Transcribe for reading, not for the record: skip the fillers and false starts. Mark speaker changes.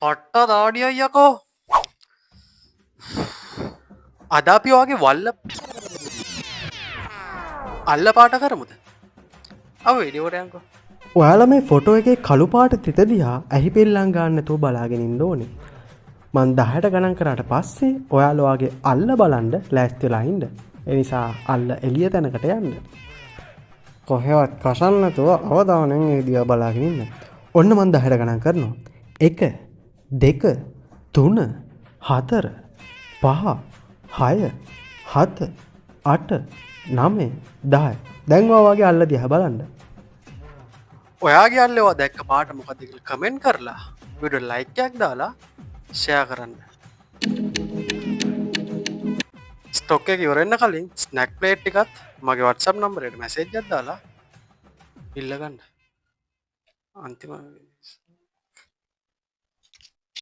Speaker 1: පට්ට දාඩිය අයියකෝ අද අපි වගේ වල්ල අල්ල පාට කරමුද අව විඩියෝටයන්කෝ
Speaker 2: ඔයාල මේ ෆොටෝ එකේ කළු පාට තිත දිහා ඇහි පෙල්ලං ගන්නතුව බලාගෙනින් ඕනේ මන් 10ට ගණන් කරාට පස්සේ ඔයාලවාගේ අල්ල බලන්ඩ ලෑස්තිලා හින්ද එනිසා අල්ල එලිය තැනකට යන්න කොහෙවත් කසන්නතුව අවධානයෙන් ඒ දිහා බලාගෙනන්න ඔන්න මන් 10ට ගණන් කරනවා 1 2 3 4 5 6 7 8 9 10 දැන්වා වගේ අල්ල දිහා බලන්න
Speaker 1: ඔයාගේ අල්ලවා දැක්ක පාට මොකද කියලා කමෙන්ට් කරලා වීඩියෝ ලයික් එකක් දාලා ෂෙයා කරන්න ස්ටොක් එක ඉවර වෙන්න කලින් ස්නැක් ප්ලේට් එකත් මගේ WhatsApp නම්බරයට මැසේජ් එකක් දාලා ඉල්ල ගන්න අන්තිම